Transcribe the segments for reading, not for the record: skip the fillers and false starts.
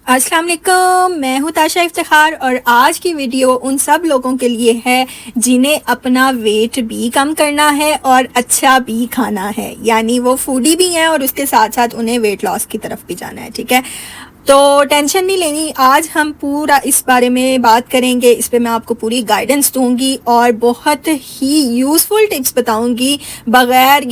अस्सलाम वालेकुम, मैं हूँ ताशा इफ्तिखार और आज की वीडियो उन सब लोगों के लिए है जिन्हें अपना वेट भी कम करना है और अच्छा भी खाना है। यानी वो फूडी भी हैं और उसके साथ साथ उन्हें वेट लॉस की तरफ भी जाना है। ठीक है, तो टेंशन नहीं लेनी। आज हम पूरा इस बारे में बात करेंगे, इस पे मैं आपको पूरी गाइडेंस दूंगी और बहुत ही यूज़फुल टिप्स बताऊंगी। बगैर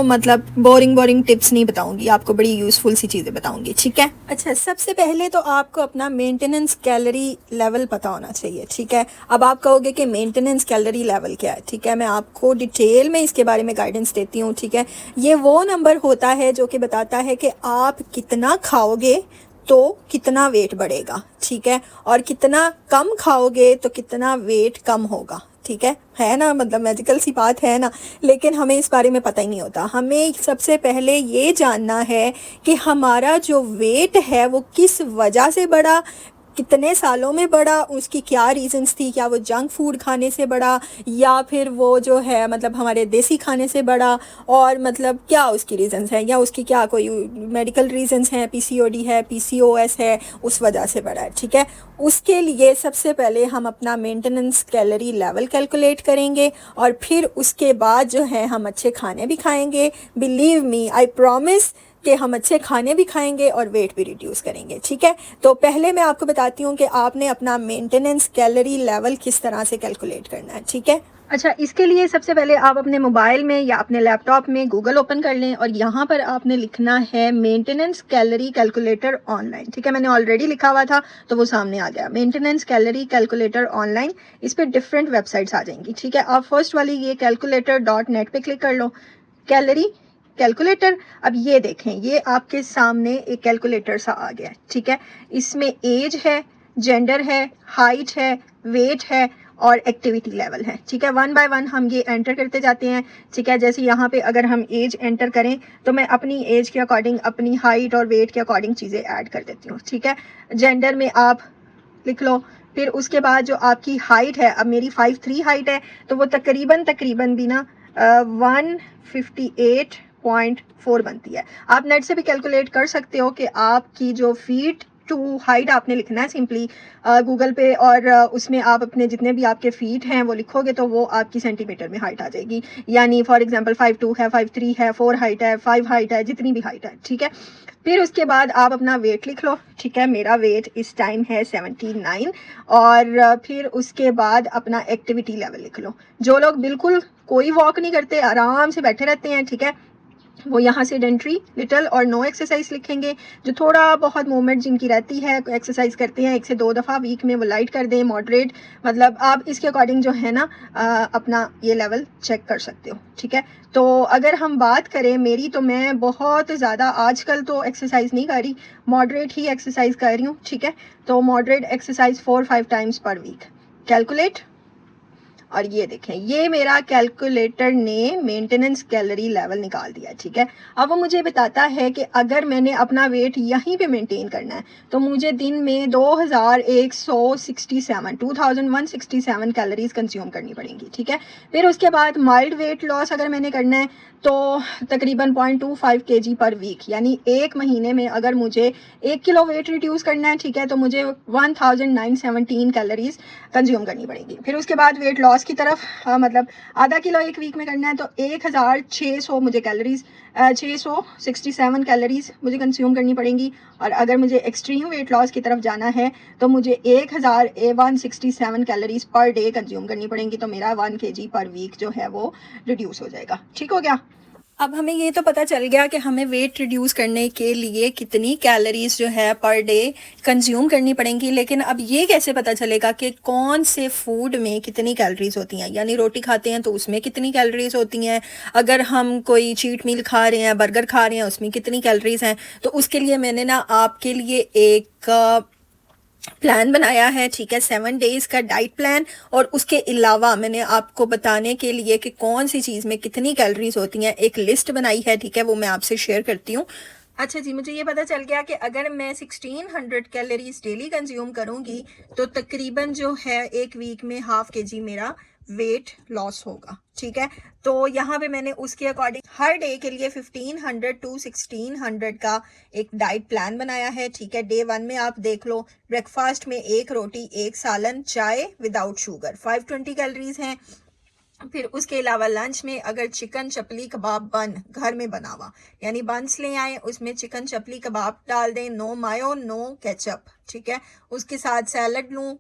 मतलब बोरिंग टिप्स नहीं बताऊंगी, आपको बड़ी यूज़फुल सी चीज़ें बताऊंगी। ठीक है, अच्छा, सबसे पहले तो आपको अपना मेंटेनेंस कैलोरी लेवल पता होना चाहिए। ठीक है, अब आप कहोगे कि मेंटेनेंस कैलोरी लेवल क्या है। ठीक है, मैं आपको डिटेल में इसके बारे में गाइडेंस देती हूँ। ठीक है, ये वो नंबर होता है जो कि बताता है कि आप कितना खाओगे तो कितना वेट बढ़ेगा। ठीक है, और कितना कम खाओगे तो कितना वेट कम होगा। ठीक है ना, मतलब मैजिकल सी बात है ना। लेकिन हमें इस बारे में पता ही नहीं होता। हमें सबसे पहले ये जानना है कि हमारा जो वेट है वो किस वजह से बढ़ा, कितने सालों में बढ़ा, उसकी क्या रीजंस थी। क्या वो जंक फूड खाने से बढ़ा या फिर वो जो है मतलब हमारे देसी खाने से बढ़ा, और मतलब क्या उसकी रीजंस हैं या उसकी क्या कोई मेडिकल रीजंस हैं, पीसीओडी है, पीसीओएस है, उस वजह से बढ़ा है। ठीक है, उसके लिए सबसे पहले हम अपना मेंटेनेंस कैलोरी लेवल कैलकुलेट करेंगे और फिर उसके बाद जो है हम अच्छे खाने भी खाएंगे। बिलीव मी, आई प्रॉमिस कि हम अच्छे खाने भी खाएंगे और वेट भी रिड्यूस करेंगे। ठीक है, तो पहले मैं आपको बताती हूँ कि आपने अपना मेंटेनेंस कैलोरी लेवल किस तरह से कैलकुलेट करना है। ठीक है, अच्छा, इसके लिए सबसे पहले आप अपने मोबाइल में या अपने लैपटॉप में गूगल ओपन कर लें और यहाँ पर आपने लिखना है मेंटेनेंस कैलोरी कैलकुलेटर ऑनलाइन। ठीक है, मैंने ऑलरेडी लिखा हुआ था तो वो सामने आ गया, मेंटेनेंस कैलोरी कैलकुलेटर ऑनलाइन। इस पर डिफरेंट वेबसाइट्स आ जाएंगी। ठीक है, आप फर्स्ट वाली ये calculator.net पे क्लिक कर लो, कैलोरी कैलकुलेटर। अब ये देखें, ये आपके सामने एक कैलकुलेटर सा आ गया है। ठीक है, इसमें एज है, जेंडर है, हाइट है, वेट है और एक्टिविटी लेवल है। ठीक है, वन बाय वन हम ये एंटर करते जाते हैं। ठीक है, जैसे यहाँ पे अगर हम एज एंटर करें तो मैं अपनी एज के अकॉर्डिंग अपनी हाइट और वेट के अकॉर्डिंग चीज़ें ऐड कर देती हूँ। ठीक है, जेंडर में आप लिख लो। फिर उसके बाद जो आपकी हाइट है, अब मेरी 5'3" हाइट है तो वो तकरीबन भी ना 158.4 बनती है। आप नेट से भी कैलकुलेट कर सकते हो कि आपकी जो फीट टू हाइट आपने लिखना है सिंपली गूगल पे, और उसमें आप अपने जितने भी आपके फीट हैं वो लिखोगे तो वो आपकी सेंटीमीटर में हाइट आ जाएगी। यानी फॉर एग्जांपल 5'2" है, 5'3" है, 4 हाइट है, 5 हाइट है, जितनी भी हाइट है। ठीक है, फिर उसके बाद आप अपना वेट लिख लो। ठीक है, मेरा वेट इस टाइम है 79। और फिर उसके बाद अपना एक्टिविटी लेवल लिख लो। जो लोग बिल्कुल कोई वॉक नहीं करते, आराम से बैठे रहते हैं, ठीक है, वो यहाँ से डेंट्री लिटल और नो एक्सरसाइज लिखेंगे। जो थोड़ा बहुत मूवमेंट जिनकी रहती है, एक्सरसाइज करते हैं 1 से 2 दफ़ा वीक में, वो लाइट कर दें, मॉडरेट, मतलब आप इसके अकॉर्डिंग जो है ना अपना ये लेवल चेक कर सकते हो। ठीक है, तो अगर हम बात करें मेरी, तो मैं बहुत ज़्यादा आजकल तो एक्सरसाइज नहीं कर रही, मॉडरेट ही एक्सरसाइज कर रही हूँ। ठीक है, तो moderate exercise 4-5 times per week calculate. और ये देखें, ये मेरा कैलकुलेटर ने मेंटेनेंस कैलोरी लेवल निकाल दिया। ठीक है, अब वो मुझे बताता है कि अगर मैंने अपना वेट यहीं पे मेंटेन करना है तो मुझे दिन में 2167 कैलोरीज कंज्यूम करनी पड़ेंगी। ठीक है, फिर उसके बाद माइल्ड वेट लॉस अगर मैंने करना है तो तकरीबन 0.25 kg पर वीक, यानी एक महीने में अगर मुझे 1 किलो वेट रिड्यूस करना है, ठीक है, तो मुझे 1917 कैलोरीज कंज्यूम करनी पड़ेगी। फिर उसके बाद वेट लॉस की तरफ मतलब आधा किलो एक वीक में करना है तो 1600 मुझे कैलोरीज 667 कैलोरीज मुझे कंज्यूम करनी पड़ेंगी। और अगर मुझे एक्सट्रीम वेट लॉस की तरफ जाना है तो मुझे 1167 कैलोरीज पर डे कंज्यूम करनी पड़ेंगी। तो मेरा 1 kg पर वीक जो है वो रिड्यूस हो जाएगा। ठीक हो गया। अब हमें ये तो पता चल गया कि हमें वेट रिड्यूस करने के लिए कितनी कैलोरीज जो है पर डे कंज्यूम करनी पड़ेंगी, लेकिन अब ये कैसे पता चलेगा कि कौन से फूड में कितनी कैलोरीज होती हैं। यानी रोटी खाते हैं तो उसमें कितनी कैलोरीज होती हैं, अगर हम कोई चीट मील खा रहे हैं, बर्गर खा रहे हैं, उसमें कितनी कैलोरीज हैं। तो उसके लिए मैंने ना आपके लिए एक प्लान बनाया है। ठीक है, 7 डेज का डाइट प्लान, और उसके अलावा मैंने आपको बताने के लिए कि कौन सी चीज़ में कितनी कैलोरीज होती हैं एक लिस्ट बनाई है। ठीक है, वो मैं आपसे शेयर करती हूँ। अच्छा जी, मुझे ये पता चल गया कि अगर मैं 1600 कैलोरीज डेली कंज्यूम करूंगी तो तकरीबन जो है एक वीक में हाफ केजी मेरा वेट लॉस होगा। ठीक है, तो यहाँ पे मैंने उसके अकॉर्डिंग हर डे के लिए 1500 टू 1600 का एक डाइट प्लान बनाया है। ठीक है, डे 1 में आप देख लो, ब्रेकफास्ट में एक रोटी, एक सालन, चाय विदाउट शुगर, 520 कैलोरीज हैं। फिर उसके अलावा लंच में अगर चिकन चपली कबाब बन घर में बना हुआ, यानी बंस ले आए, उसमें चिकन चपली कबाब डाल दें, नो मायो नो केचप। ठीक है, उसके साथ सैलड लूँ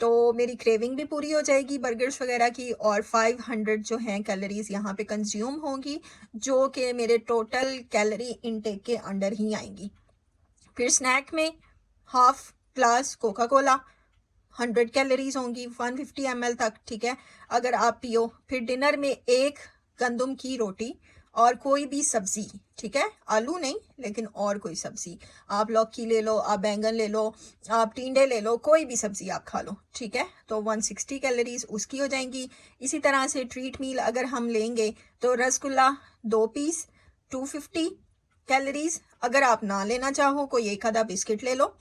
तो मेरी क्रेविंग भी पूरी हो जाएगी बर्गर्स वगैरह की, और 500 जो हैं कैलोरीज यहाँ पे कंज्यूम होंगी, जो कि मेरे टोटल कैलोरी इनटेक के अंडर ही आएंगी। फिर स्नैक में half glass Coca Cola, 100 calories होंगी, 150 ml तक। ठीक है, अगर आप पियो। फिर डिनर में एक गंदम की रोटी और कोई भी सब्जी। ठीक है, आलू नहीं लेकिन और कोई सब्जी, आप लौकी ले लो, आप बैंगन ले लो, आप टिंडे ले लो, कोई भी सब्जी आप खा लो। ठीक है, तो 160 कैलोरीज उसकी हो जाएंगी। इसी तरह से ट्रीट मील अगर हम लेंगे तो रसगुल्ला 2 पीस, 250 कैलोरीज। अगर आप ना लेना चाहो, कोई एक आधा बिस्किट ले लो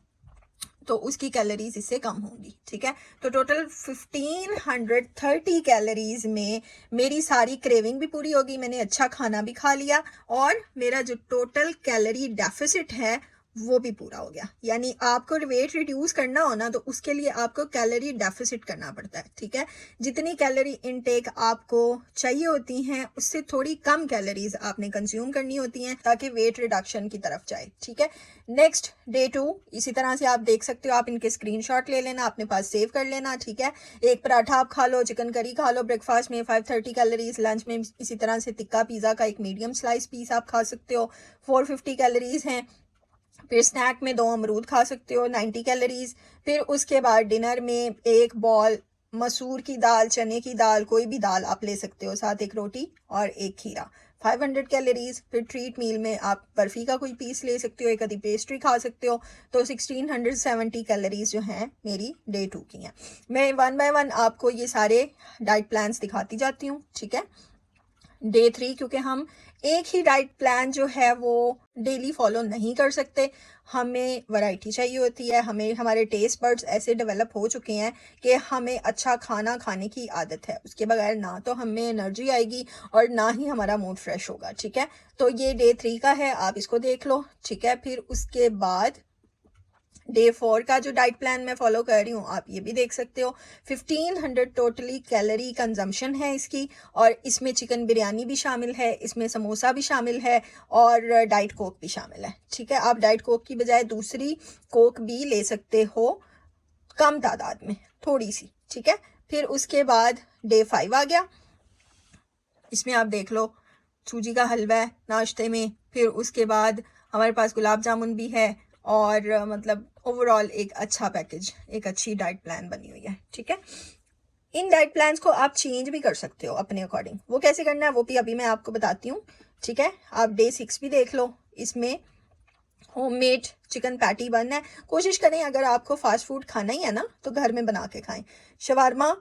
तो उसकी कैलोरीज इससे कम होंगी। ठीक है, तो टोटल 1530 कैलोरीज में मेरी सारी क्रेविंग भी पूरी होगी, मैंने अच्छा खाना भी खा लिया, और मेरा जो टोटल कैलोरी डेफिसिट है वो भी पूरा हो गया। यानी आपको वेट रिड्यूस करना हो ना, तो उसके लिए आपको कैलोरी डेफिसिट करना पड़ता है। ठीक है, जितनी कैलोरी इनटेक आपको चाहिए होती हैं उससे थोड़ी कम कैलोरीज आपने कंज्यूम करनी होती हैं ताकि वेट रिडक्शन की तरफ जाए। ठीक है, नेक्स्ट डे 2 इसी तरह से आप देख सकते हो, आप इनके स्क्रीनशॉट ले लेना, अपने पास सेव कर लेना। ठीक है, एक पराठा आप खा लो, चिकन करी खा लो ब्रेकफास्ट में, 530 कैलोरीज। लंच में इसी तरह से टिक्का पिज़्ज़ा का एक मीडियम स्लाइस पीस आप खा सकते हो, 450 कैलोरीज हैं। फिर स्नैक में 2 अमरूद खा सकते हो, 90 कैलोरीज। फिर उसके बाद डिनर में एक बॉल मसूर की दाल, चने की दाल, कोई भी दाल आप ले सकते हो, साथ एक रोटी और एक खीरा, 500 कैलोरीज। फिर ट्रीट मील में आप बर्फ़ी का कोई पीस ले सकते हो, एक आधी पेस्ट्री खा सकते हो, तो 1670 कैलोरीज जो हैं मेरी डे 2 की हैं। मैं 1 बाय 1 आपको ये सारे डाइट प्लान्स दिखाती जाती हूँ। ठीक है, डे 3 क्योंकि हम एक ही डाइट प्लान जो है वो डेली फॉलो नहीं कर सकते, हमें वैरायटी चाहिए होती है, हमें हमारे टेस्ट बड्स ऐसे डेवलप हो चुके हैं कि हमें अच्छा खाना खाने की आदत है, उसके बगैर ना तो हमें एनर्जी आएगी और ना ही हमारा मूड फ्रेश होगा। ठीक है, तो ये डे 3 का है, आप इसको देख लो। ठीक है, फिर उसके बाद डे 4 का जो डाइट प्लान मैं फॉलो कर रही हूँ आप ये भी देख सकते हो, 1500 टोटली कैलोरी कंजम्पशन है इसकी, और इसमें चिकन बिरयानी भी शामिल है, इसमें समोसा भी शामिल है, और डाइट कोक भी शामिल है। ठीक है, आप डाइट कोक की बजाय दूसरी कोक भी ले सकते हो, कम तादाद में, थोड़ी सी। ठीक है, फिर उसके बाद डे 5 आ गया, इसमें आप देख लो सूजी का हलवा है नाश्ते में, फिर उसके बाद हमारे पास गुलाब जामुन भी है, और मतलब ओवरऑल एक अच्छा पैकेज, एक अच्छी डाइट प्लान बनी हुई है। ठीक है, इन डाइट प्लान्स को आप चेंज भी कर सकते हो अपने अकॉर्डिंग, वो कैसे करना है वो भी अभी मैं आपको बताती हूँ। ठीक है, आप डे 6 भी देख लो, इसमें होममेड चिकन पैटी बनना है। कोशिश करें अगर आपको फास्ट फूड खाना ही है ना तो घर में बना के खाएं, शवारमा,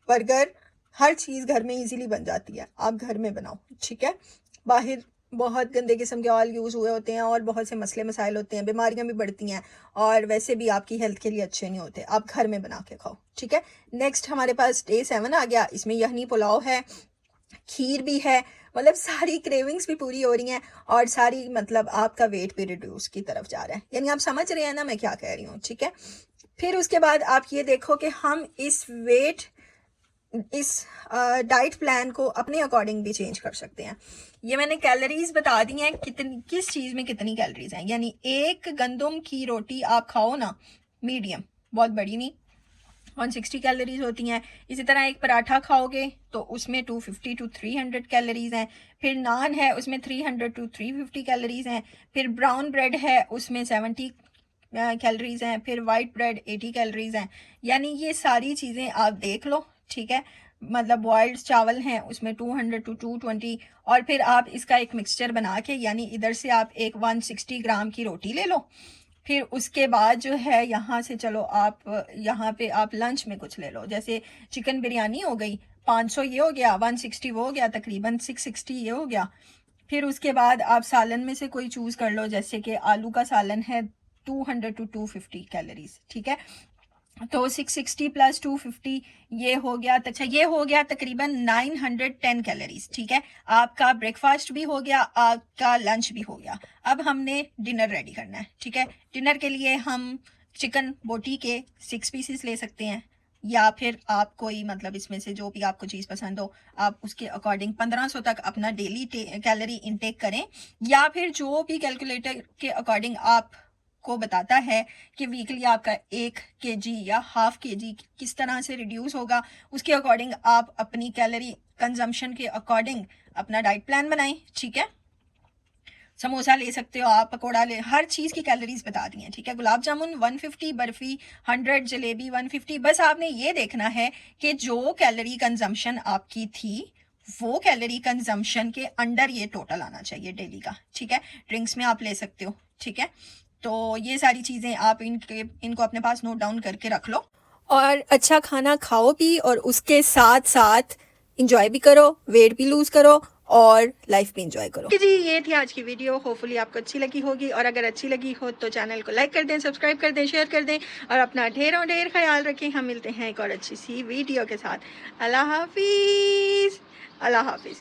बर्गर, हर चीज़ घर में इजीली बन जाती है, आप घर में बनाओ। ठीक है, बाहर बहुत गंदे किस्म के ऑयल यूज़ हुए होते हैं और बहुत से मसले मसाइल होते हैं, बीमारियां भी बढ़ती हैं, और वैसे भी आपकी हेल्थ के लिए अच्छे नहीं होते, आप घर में बना के खाओ। ठीक है, नेक्स्ट हमारे पास डे 7 आ गया, इसमें यखनी पुलाव है, खीर भी है, मतलब सारी क्रेविंग्स भी पूरी हो रही हैं, और सारी मतलब आपका वेट भी रिड्यूस की तरफ जा रहा है, यानी आप समझ रहे हैं ना मैं क्या कह रही हूँ। ठीक है, फिर उसके बाद आप ये देखो कि हम इस डाइट प्लान को अपने अकॉर्डिंग भी चेंज कर सकते हैं। ये मैंने कैलोरीज बता दी हैं, कितनी किस चीज़ में कितनी कैलोरीज हैं, यानी एक गंदम की रोटी आप खाओ ना, मीडियम, बहुत बड़ी नहीं, 160 कैलोरीज होती हैं। इसी तरह एक पराठा खाओगे तो उसमें 250 टू 300 कैलोरीज हैं। फिर नान है उसमें 300 टू 350 कैलोरीज हैं। फिर ब्राउन ब्रेड है उसमें 70 कैलोरीज हैं। फिर वाइट ब्रेड 80 कैलोरीज हैं। यानी ये सारी चीज़ें आप देख लो। ठीक है, मतलब बॉइल्ड चावल हैं उसमें 200 टू 220, और फिर आप इसका एक मिक्सचर बना के, यानी इधर से आप एक 160 ग्राम की रोटी ले लो। फिर उसके बाद जो है यहाँ से चलो आप यहाँ पे आप लंच में कुछ ले लो, जैसे चिकन बिरयानी हो गई, 500 ये हो गया, 160 वो हो गया, तकरीबन 660 ये हो गया। फिर उसके बाद आप सालन में से कोई चूज़ कर लो, जैसे कि आलू का सालन है 200 to 250 कैलोरीज, ठीक है। तो 660 प्लस 250 ये हो गया, अच्छा ये हो गया तकरीबन 910 कैलोरीज, ठीक है। आपका ब्रेकफास्ट भी हो गया, आपका लंच भी हो गया। अब हमने डिनर रेडी करना है, ठीक है। डिनर के लिए हम चिकन बोटी के 6 पीसेस ले सकते हैं, या फिर आप कोई मतलब इसमें से जो भी आपको चीज़ पसंद हो आप उसके अकॉर्डिंग 1500 तक अपना डेली कैलोरी इनटेक करें, या फिर जो भी कैलकुलेटर के अकॉर्डिंग आप को बताता है कि वीकली आपका 1 kg या हाफ kg किस तरह से रिड्यूस होगा, उसके अकॉर्डिंग आप अपनी कैलोरी कंजम्पशन के अकॉर्डिंग अपना डाइट प्लान बनाएं, ठीक है। समोसा ले सकते हो आप, पकोड़ा ले, हर चीज़ की कैलोरीज बता दी हैं, ठीक है। गुलाब जामुन 150, बर्फ़ी 100, जलेबी 150। बस आपने ये देखना है कि जो कैलोरी कंजम्पशन आपकी थी वो कैलोरी कंजम्पशन के अंडर ये टोटल आना चाहिए डेली का, ठीक है। ड्रिंक्स में आप ले सकते हो, ठीक है। तो ये सारी चीज़ें आप इनको अपने पास नोट डाउन करके रख लो, और अच्छा खाना खाओ भी, और उसके साथ साथ इंजॉय भी करो, वेट भी लूज़ करो और लाइफ भी इंजॉय करो। जी ये थी आज की वीडियो, होपफुली आपको अच्छी लगी होगी, और अगर अच्छी लगी हो तो चैनल को लाइक कर दें, सब्सक्राइब कर दें, शेयर कर दें, और अपना ढेरों ढेर ख्याल रखें। हम मिलते हैं एक और अच्छी सी वीडियो के साथ। अल्लाह हाफिज़, अल्लाह हाफिज़।